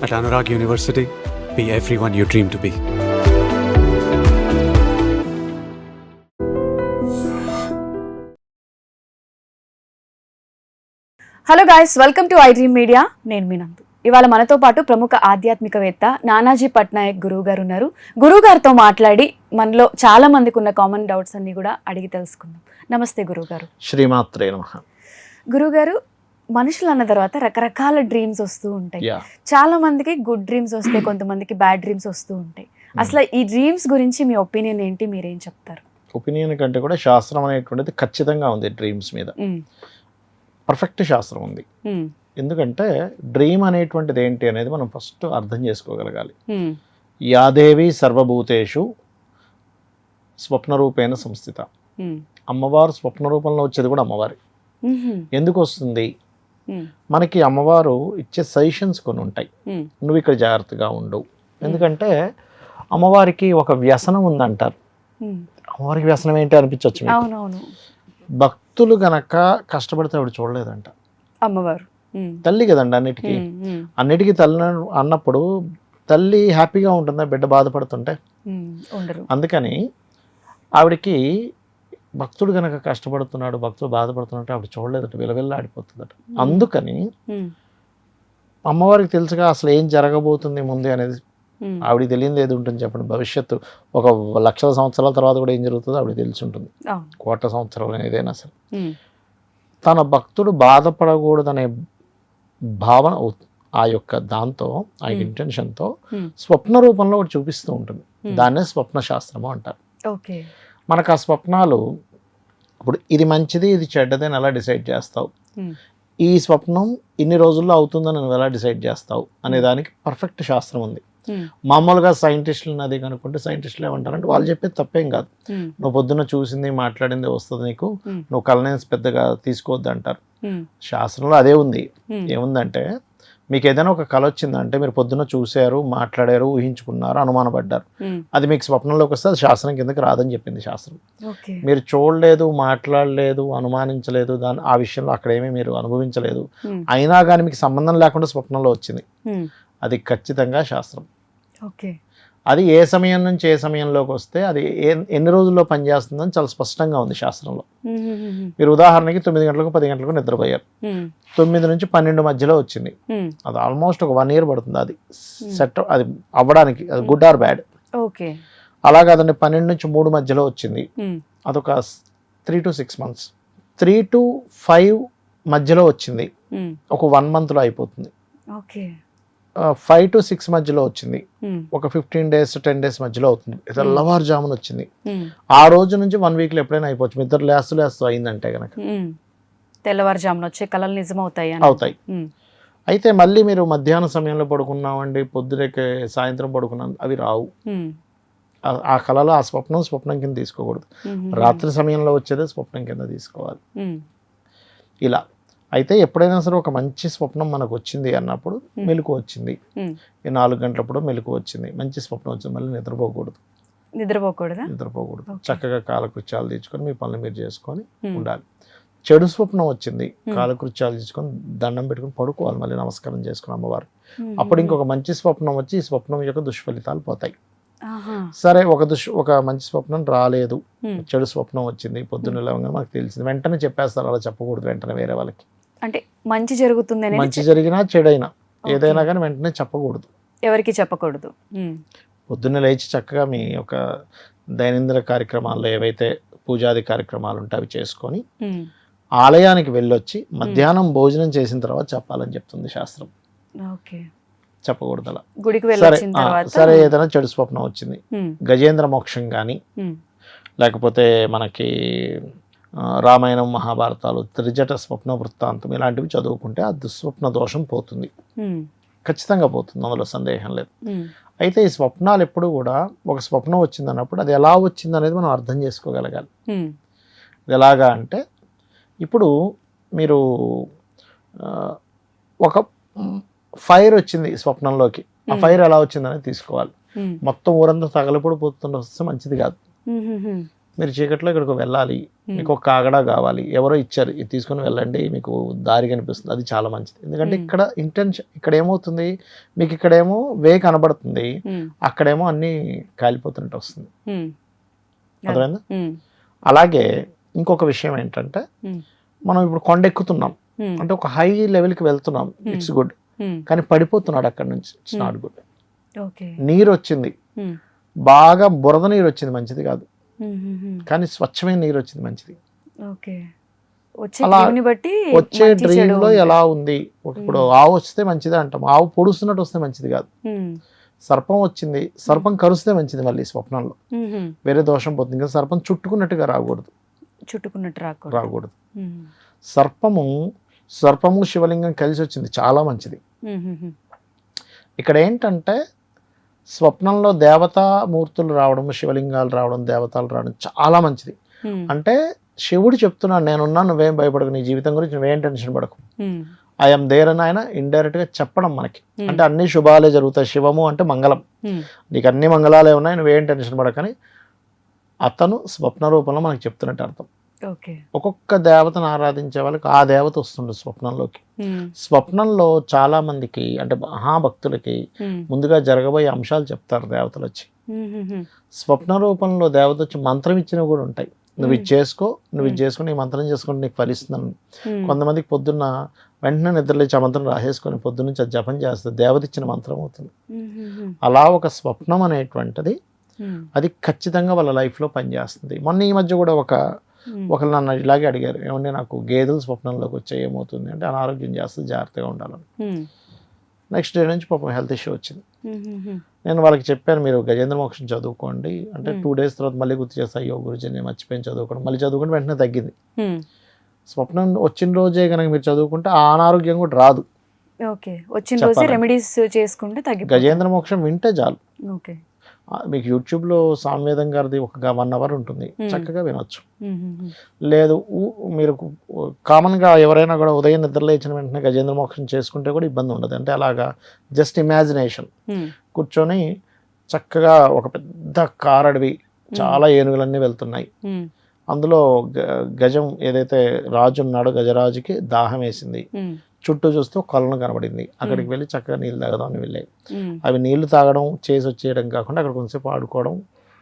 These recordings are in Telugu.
At Anurag University, be everyone you dream to be. Hello guys, welcome to I dream media. నేను మీ నందు. ఇవాళ మనతో పాటు ప్రముఖ ఆధ్యాత్మికవేత్త నానాజీ పట్నాయక్ గురువు గారు ఉన్నారు. గురువు గారితో మాట్లాడి మనలో చాలా మందికి ఉన్న కామన్ డౌట్స్ అన్ని కూడా అడిగి తెలుసుకుందాం. నమస్తే గురువు గారు. శ్రీమాత్రే నమః. గురువు గారు, మనుషులు అన్న తర్వాత రకరకాల డ్రీమ్స్ వస్తూ ఉంటాయి. Yeah. చాలా మందికి గుడ్ డ్రీమ్స్ వస్తాయి, కొంతమందికి బ్యాడ్ డ్రీమ్స్ వస్తూ ఉంటాయి. అసలు ఈ డ్రీమ్స్ గురించి మీ ఒపీనియన్ ఏంటి, మీరేం చెప్తారు? ఒపీనియన్ కంటే కూడా శాస్త్రం అనేటువంటిది ఖచ్చితంగా ఉంది. డ్రీమ్స్ మీద పర్ఫెక్ట్ శాస్త్రం ఉంది. ఎందుకంటే డ్రీమ్ అనేటువంటిది ఏంటి అనేది మనం ఫస్ట్ అర్థం చేసుకోగలగాలి. యాదేవి సర్వభూతేషు స్వప్న రూపేణ సంస్థిత. అమ్మవారు స్వప్న రూపంలో వచ్చేది కూడా అమ్మవారి. ఎందుకు వస్తుంది? మనకి అమ్మవారు ఇచ్చే సజెషన్స్ కొన్ని ఉంటాయి. నువ్వు ఇక్కడ జాగ్రత్తగా ఉండు. ఎందుకంటే అమ్మవారికి ఒక వ్యసనం ఉందంటారు. అమ్మవారికి వ్యసనం ఏంటి అనిపించవచ్చు మీకు. అవునవును. భక్తులు గనక కష్టపడితే ఆవిడ చూడలేదంట. అమ్మవారు తల్లి కదండి అన్నిటికీ తల్లి అన్నప్పుడు తల్లి హ్యాపీగా ఉంటుందా బిడ్డ బాధపడుతుంటే? ఉండరు. అందుకని ఆవిడకి భక్తుడు గనక కష్టపడుతున్నాడు, భక్తుడు బాధపడుతున్నట్టు ఆవిడ చూడలేదట, విలవిల్లాడిపోతుందట. అందుకని అమ్మవారికి తెలుసుగా అసలు ఏం జరగబోతుంది ముందు అనేది. ఆవిడకి తెలియదు ఏది ఉంటుంది చెప్పండి. భవిష్యత్తు ఒక లక్షల సంవత్సరాల తర్వాత కూడా ఏం జరుగుతుందో ఆవిడ తెలిసి ఉంటుంది. కోట్ల సంవత్సరాలు ఏదైనా సరే తన భక్తుడు బాధపడకూడదనే భావన ఆ యొక్క దాంతో, ఆ ఇంటెన్షన్తో స్వప్న రూపంలో ఒకటి చూపిస్తూ ఉంటుంది. దాన్నే స్వప్న శాస్త్రము అంటారు. మనకు ఆ స్వప్నాలు ఇప్పుడు ఇది మంచిది ఇది చెడ్డది అని ఎలా డిసైడ్ చేస్తావు, ఈ స్వప్నం ఇన్ని రోజుల్లో అవుతుందని నువ్వు ఎలా డిసైడ్ చేస్తావు అనే దానికి పర్ఫెక్ట్ శాస్త్రం ఉంది. మామూలుగా సైంటిస్టులు అది కనుక్కుంటే సైంటిస్టులు ఏమంటారంటే వాళ్ళు చెప్పేది తప్పేం కాదు, నువ్వు పొద్దున్న చూసింది మాట్లాడింది వస్తుంది నీకు, నువ్వు కలనేసి పెద్దగా తీసుకోవద్దు అంటారు. శాస్త్రంలో అదే ఉంది. ఏముందంటే మీకు ఏదైనా ఒక కళ వచ్చిందంటే మీరు పొద్దున్న చూశారు, మాట్లాడారు, ఊహించుకున్నారు, అనుమానపడ్డారు, అది మీకు స్వప్నంలోకి వస్తే అది శాస్త్రం కిందకి రాదని చెప్పింది శాస్త్రం. మీరు చూడలేదు, మాట్లాడలేదు, అనుమానించలేదు, దాని ఆ విషయంలో అక్కడేమీ మీరు అనుభవించలేదు, అయినా కానీ మీకు సంబంధం లేకుండా స్వప్నంలో వచ్చింది, అది ఖచ్చితంగా శాస్త్రం. అది ఏ సమయం నుంచి ఏ సమయంలోకి వస్తే అది ఎన్ని రోజుల్లో పనిచేస్తుందని చాలా స్పష్టంగా ఉంది శాస్త్రంలో. మీరు ఉదాహరణకి 9 గంటలకు 10 గంటలకు నిద్రపోయారు, 9 నుంచి 12 మధ్యలో వచ్చింది, అది ఆల్మోస్ట్ ఒక 1 year పడుతుంది అది సెట్ అది అవ్వడానికి. అది గుడ్ ఆర్ బ్యాడ్. అలా కాదండి 12 నుంచి 3 మధ్యలో వచ్చింది, అదొక 3 to 6 months. 3 to 5 మధ్యలో వచ్చింది, ఒక 1 monthలో అయిపోతుంది. 5 to 6 మధ్యలో వచ్చింది, ఒక 15 days 10 days మధ్యలో అవుతుంది. తెల్లవారుజామున వచ్చింది, ఆ రోజు నుంచి 1 weekలో ఎప్పుడైనా అయిపోవచ్చు. నిద్ర లేస్తూ అయిందంటే కనుక తెల్లవారుజామున వచ్చే కళలు నిజమవుతాయి అవుతాయి. అయితే మళ్ళీ మీరు మధ్యాహ్నం సమయంలో పడుకున్నామండి, పొద్దునకే సాయంత్రం పడుకున్నాం, అవి రావు. ఆ కళలో ఆ స్వప్నం కింద తీసుకోకూడదు. రాత్రి సమయంలో వచ్చేదే స్వప్నం కింద తీసుకోవాలి. ఇలా అయితే ఎప్పుడైనా సరే ఒక మంచి స్వప్నం మనకు వచ్చింది అన్నప్పుడు మెలకు వచ్చింది, 4 గంటలప్పుడు మెలకు వచ్చింది, మంచి స్వప్నం వచ్చింది, మళ్ళీ నిద్రపోకూడదు. చక్కగా కాలకృత్యాలు తీర్చుకొని మీ పనులు మీరు చేసుకొని ఉండాలి. చెడు స్వప్నం వచ్చింది, కాలకృత్యాలు తీసుకొని దండం పెట్టుకొని పడుకోవాలి, మళ్ళీ నమస్కారం చేసుకుని అమ్మవారు. అప్పుడు ఇంకొక మంచి స్వప్నం వచ్చి ఈ స్వప్నం యొక్క దుష్ఫలితాలు పోతాయి. సరే ఒక మంచి స్వప్నం రాలేదు, చెడు స్వప్నం వచ్చింది, పొద్దున్న లేవగానే మనకు తెలిసింది, వెంటనే చెప్పేస్తారు. అలా చెప్పకూడదు వెంటనే వేరే వాళ్ళకి. అంటే మంచి జరుగుతుంది, మంచి జరిగినా చెడైనా ఏదైనా కానీ వెంటనే చెప్పకూడదు, ఎవరికి చెప్పకూడదు. పొద్దున్న లేచి చక్కగా మీ యొక్క దైనందిన కార్యక్రమాల్లో ఏవైతే పూజాది కార్యక్రమాలు ఉంటాయి అవి చేసుకొని ఆలయానికి వెళ్ళొచ్చి మధ్యాహ్నం భోజనం చేసిన తర్వాత చెప్పాలని చెప్తుంది శాస్త్రం. చెప్పకూడదు అలా. సరే ఏదైనా చెడు స్వప్నం వచ్చింది, గజేంద్ర మోక్షం కానీ లేకపోతే మనకి రామాయణం మహాభారతాలు త్రిజట స్వప్న వృత్తాంతం ఇలాంటివి చదువుకుంటే ఆ దుస్వప్న దోషం పోతుంది, ఖచ్చితంగా పోతుంది, అందులో సందేహం లేదు. అయితే ఈ స్వప్నాలు ఎప్పుడు కూడా ఒక స్వప్నం వచ్చింది అన్నప్పుడు అది ఎలా వచ్చింది అనేది మనం అర్థం చేసుకోగలగాలి. ఎలాగా అంటే ఇప్పుడు మీరు ఒక ఫైర్ వచ్చింది స్వప్నంలోకి, ఆ ఫైర్ ఎలా వచ్చిందనేది తీసుకోవాలి. మొత్తం ఊరంతా తగలపడి పోతుండ వస్తే మంచిది కాదు. మీరు చీకట్లో ఇక్కడికి వెళ్ళాలి, మీకు ఒక కాగడా కావాలి, ఎవరో ఇచ్చారు, ఇది తీసుకొని వెళ్ళండి, మీకు దారి కనిపిస్తుంది, అది చాలా మంచిది. ఎందుకంటే ఇక్కడ ఇంటెన్షన్, ఇక్కడ ఏమవుతుంది, మీకు ఇక్కడేమో వే కనబడుతుంది, అక్కడేమో అన్నీ కాలిపోతున్నట్టు వస్తుంది. అర్థమైందా? అలాగే ఇంకొక విషయం ఏంటంటే, మనం ఇప్పుడు కొండ ఎక్కుతున్నాం అంటే ఒక హై లెవెల్కి వెళ్తున్నాం, ఇట్స్ గుడ్, కానీ పడిపోతున్నాడు అక్కడ నుంచి, ఇట్స్ నాట్ గుడ్. నీరు వచ్చింది, బాగా బురద నీరు వచ్చింది, మంచిది కాదు, కానీ స్వచ్ఛమైన నీరు వచ్చింది, మంచిది. అలా వచ్చే డ్రీమ్ లో ఎలా ఉంది, ఇప్పుడు ఆవు వస్తే మంచిది అంటాం, ఆవు పొడుస్తున్నట్టు వస్తే మంచిది కాదు. సర్పం వచ్చింది, సర్పం కరుస్తే మంచిది, మళ్ళీ స్వప్నంలో వేరే దోషం పోతుంది. ఇంకా సర్పం చుట్టుకున్నట్టుగా రాకూడదు, రాకూడదు. సర్పము శివలింగం కలిసి వచ్చింది, చాలా మంచిది. ఇక్కడ ఏంటంటే స్వప్నంలో దేవతామూర్తులు రావడం, శివలింగాలు రావడం, దేవతలు రావడం చాలా మంచిది. అంటే శివుడు చెప్తున్నాడు, నేనున్నా, నువ్వేం భయపడకు, నీ జీవితం గురించి నువ్వేం టెన్షన్ పడకు, ఐఎమ్ దేర్ అని ఆయన ఇండైరెక్ట్ గా చెప్పడం మనకి. అంటే అన్ని శుభాలే జరుగుతాయి, శివము అంటే మంగళం, నీకు అన్ని మంగళాలే ఉన్నాయి, నువ్వేం టెన్షన్ పడకని అతను స్వప్న రూపంలో మనకి చెప్తున్నట్టు అర్థం. ఒక్కొక్క దేవతను ఆరాధించే వాళ్ళకి ఆ దేవత వస్తుంది స్వప్నంలోకి. స్వప్నంలో చాలా మందికి అంటే మహాభక్తులకి ముందుగా జరగబోయే అంశాలు చెప్తారు దేవతలు వచ్చి. స్వప్న రూపంలో దేవత వచ్చి మంత్రం ఇచ్చినవి కూడా ఉంటాయి, నువ్వు ఇది చేసుకో, నువ్వు ఇది చేసుకుని, ఈ మంత్రం చేసుకుంటే నీకు ఫలిస్తుందని. కొంతమందికి పొద్దున్న వెంటనే నిద్రలేచి ఆ మంత్రం రాసేసుకొని పొద్దున్నుంచి అది జపం చేస్తే దేవత ఇచ్చిన మంత్రం అవుతుంది. అలా ఒక స్వప్నం అనేటువంటిది అది ఖచ్చితంగా వాళ్ళ లైఫ్లో పనిచేస్తుంది. మొన్న ఈ మధ్య కూడా ఒకరు నన్ను ఇలాగే అడిగారు, ఏమంటే నాకు గేదెలు స్వప్నంలోకి వచ్చే ఏమవుతుంది అంటే, అనారోగ్యం చేస్తే జాగ్రత్తగా ఉండాలని. నెక్స్ట్ డే నుంచి పాపం హెల్త్ ఇష్యూ వచ్చింది. నేను వాళ్ళకి చెప్పాను, మీరు గజేంద్ర మోక్షం చదువుకోండి అంటే 2 days తర్వాత మళ్ళీ గుర్తు చేస్తా, అయ్యో గురుజీ నేను మర్చిపోయిన చదువుకోండి, మళ్ళీ చదువుకుంటే వెంటనే తగ్గింది. స్వప్నం వచ్చిన రోజే కనుక మీరు చదువుకుంటే ఆ అనారోగ్యం కూడా రాదు. గజేంద్ర మోక్షం వింటే చాలు. మీకు యూట్యూబ్లో సామ్వేదం గారిది ఒక 1 hour ఉంటుంది, చక్కగా వినొచ్చు. లేదు మీరు కామన్గా ఎవరైనా కూడా ఉదయం నిద్రలేచిన వెంటనే గజేంద్ర మోక్షం చేసుకుంటే కూడా ఇబ్బంది ఉండదు. అంటే అలాగా జస్ట్ ఇమాజినేషన్ కూర్చొని చక్కగా ఒక పెద్ద కారడవి, చాలా ఏనుగులన్నీ వెళ్తున్నాయి, అందులో గజం ఏదైతే రాజు ఉన్నాడో గజరాజుకి దాహం వేసింది, చుట్టూ చూస్తే కొలను కనబడింది, అక్కడికి వెళ్ళి చక్కగా నీళ్ళు తాగదామని వెళ్ళాయి. అవి నీళ్లు తాగడం చేసి వచ్చేయడం కాకుండా అక్కడ కొంచెంసేపు ఆడుకోవడం,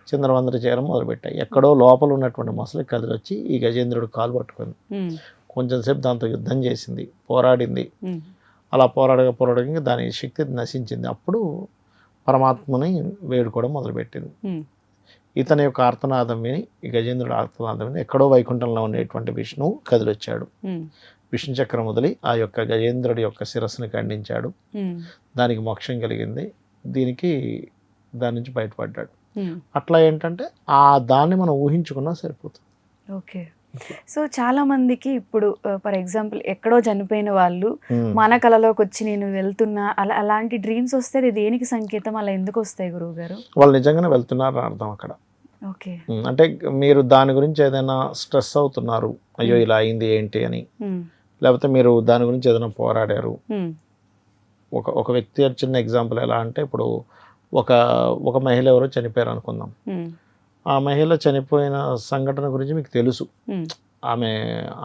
చిందరవందర చేయడం మొదలుపెట్టాయి. ఎక్కడో లోపల ఉన్నటువంటి మొసలి కదిలొచ్చి ఈ గజేంద్రుడు కాలు పట్టుకుంది, కొంచెం సేపు దాంతో యుద్ధం చేసింది, పోరాడింది. అలా పోరాడగా దాని శక్తి నశించింది. అప్పుడు పరమాత్మని వేడుకోవడం మొదలుపెట్టింది. ఇతని యొక్క ఆర్తనాదం విని, ఈ గజేంద్రుడు ఆర్తనాదం విని ఎక్కడో వైకుంఠంలో ఉండేటువంటి విష్ణువు కదిలొచ్చాడు. విష్ణు చక్రం వదిలి ఆ యొక్క గజేంద్రుడి యొక్క శిరస్సుని ఖండించాడు, దానికి మోక్షం కలిగింది, దాని నుంచి బయటపడ్డాడు. అట్లా ఏంటంటే దాన్ని మనం ఊహించుకున్నా సరిపోతుంది. ఓకే. సో చాలా మందికి ఇప్పుడు ఫర్ ఎగ్జాంపుల్ ఎక్కడో చనిపోయిన వాళ్ళు మన కళలోకి వచ్చి నేను వెళ్తున్నా, అలాంటి డ్రీమ్స్ వస్తే అది దేనికి సంకేతం, అలా ఎందుకు వస్తాయి గురువు గారు? వాళ్ళు నిజంగానే వెళ్తున్నారు అర్థం అక్కడ. ఓకే. అంటే మీరు దాని గురించి ఏదైనా స్ట్రెస్ అవుతున్నారు, అయ్యో ఇలా అయింది ఏంటి అని, లేకపోతే మీరు దాని గురించి ఏదైనా పోరాడారు. ఒక వ్యక్తి చిన్న ఎగ్జాంపుల్ ఎలా అంటే, ఇప్పుడు ఒక మహిళ ఎవరో చనిపోయారు అనుకుందాం, ఆ మహిళ చనిపోయిన సంఘటన గురించి మీకు తెలుసు, ఆమె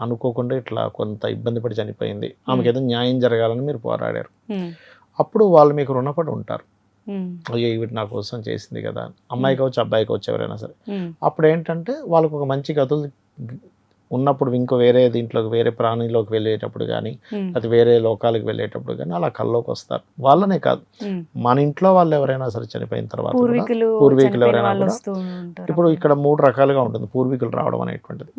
అనుకోకుండా ఇట్లా కొంత ఇబ్బంది పడి చనిపోయింది, ఆమెకి ఏదో న్యాయం జరగాలని మీరు పోరాడారు. అప్పుడు వాళ్ళు మీకు రుణపడి ఉంటారు, అయ్యో ఇవి నా కోసం చేసింది కదా, అమ్మాయి కావచ్చు అబ్బాయి కావచ్చు ఎవరైనా సరే. అప్పుడు ఏంటంటే వాళ్ళకు ఒక మంచి గతులు ఉన్నప్పుడు ఇంకో వేరే దీంట్లోకి, వేరే ప్రాణిలోకి వెళ్ళేటప్పుడు కానీ, అది వేరే లోకాలకు వెళ్ళేటప్పుడు కానీ అలా కల్లోకి వస్తారు. వాళ్ళనే కాదు, మన ఇంట్లో వాళ్ళు ఎవరైనా సరే చనిపోయిన తర్వాత పూర్వీకులు ఎవరైనా కూడా, ఇప్పుడు ఇక్కడ 3 రకాలుగా ఉంటుంది పూర్వీకులు రావడం అనేటువంటిది.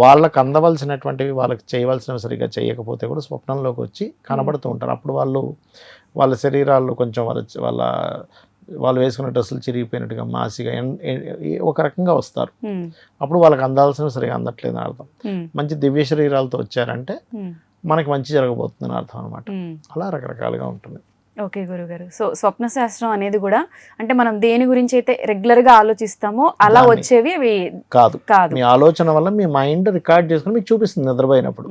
వాళ్ళకి అందవలసినటువంటివి వాళ్ళకి చేయవలసినవి సరిగ్గా చేయకపోతే కూడా స్వప్నంలోకి వచ్చి కనబడుతూ ఉంటారు. అప్పుడు వాళ్ళ శరీరాలు కొంచెం వాళ్ళు వేసుకున్న డ్రెస్సులు చిరిగిపోయినట్టుగా మాసిగా ఒక రకంగా వస్తారు. అప్పుడు వాళ్ళకి అందాల్సిన సరిగా అందట్లేదు అర్థం. మంచి దివ్య శరీరాలతో వచ్చారంటే మనకి మంచి జరగబోతుందని అర్థం అనమాట. అలా రకరకాలుగా ఉంటుంది. ఓకే గురుగారు. సో స్వప్న శాస్త్రం అనేది కూడా అంటే మనం దేని గురించి అయితే రెగ్యులర్ గా ఆలోచిస్తామో అలా దాన్ని వచ్చేవి అవి కాదు. కాదు. మీ ఆలోచన వల్ల మీ మైండ్ రికార్డ్ చేసుకుని మీకు చూపిస్తుంది నిద్రపోయినప్పుడు.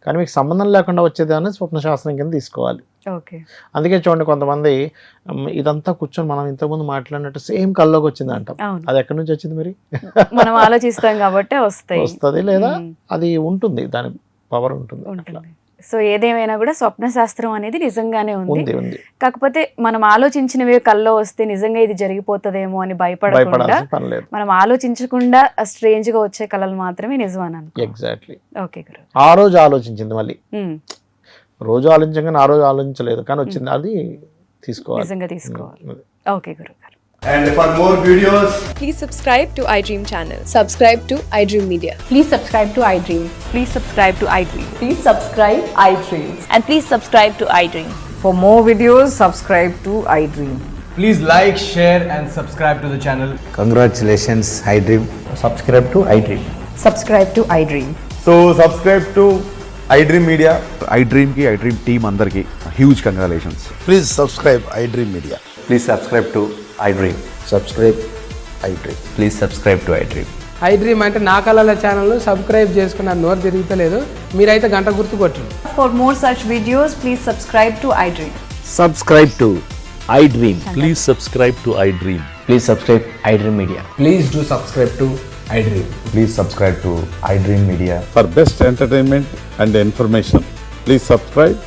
కానీ మీకు సంబంధం లేకుండా వచ్చేది అనేది స్వప్న శాస్త్రం కింద తీసుకోవాలి. ఓకే. అందుకే చూడండి, కొంతమంది ఇదంతా కూర్చొని మనం ఇంతకుముందు మాట్లాడినట్టు సేమ్ కల్లోకి వచ్చింది అంటాం. అవును. అది ఎక్కడి నుంచి వచ్చింది మరి? మనం ఆలోచిస్తాం కాబట్టి వస్తాయి. వస్తుంది, లేదా అది ఉంటుంది, దాని పవర్ ఉంటుంది. ఉంటుంది. సో ఏదేమైనా కూడా స్వప్న శాస్త్రం అనేది నిజంగానే ఉంది. ఉంది ఉంది. కాకపోతే మనం ఆలోచించినవి కల్లో వస్తే నిజంగా ఇది జరిగిపోతుందేమో అని భయపడకుండా భయపడాల్సిన పని లేదు. మనం ఆలోచించకుండా స్ట్రేంజ్ గా వచ్చే కళలు మాత్రమే నిజమని అనుకో. ఎగ్జాక్ట్లీ. ఓకే గురు. ఆ రోజు ఆలోచించింది, మళ్ళీ రోజు ఆలోచించగానే ఆ రోజు ఆలోచించలేదు కానీ వచ్చింది, అది తీసుకోవాలి, నిజంగా తీసుకోవాలి. ఓకే గురు గారు. And for more videos, Please subscribe to iDream channel. Subscribe to iDream Media. Please subscribe to iDream. Please subscribe to iDream. Please subscribe iDream. And please subscribe to iDream. For more videos, subscribe to iDream. please like, share, and subscribe to the channel. Congratulations, iDream. Subscribe to iDream. Subscribe to iDream. So subscribe to iDream Media. iDream team అందరికి huge congratulations. Please subscribe iDream Media. Please subscribe to iDream. Subscribe iDream. Please subscribe to iDream. iDream అంటే నా కళల ఛానల్ సబ్స్క్రైబ్ చేసుకున్న నోరు తిరుగుతలేదు, మీరైతే గంట గుర్తు కొట్టండి. For more such videos, please subscribe to iDream. Subscribe to iDream. Please subscribe to iDream. Please subscribe iDream Media. Please do subscribe to iDream. Please subscribe to iDream Media. For best entertainment and information, please subscribe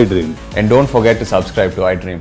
iDream. And don't forget to subscribe to iDream.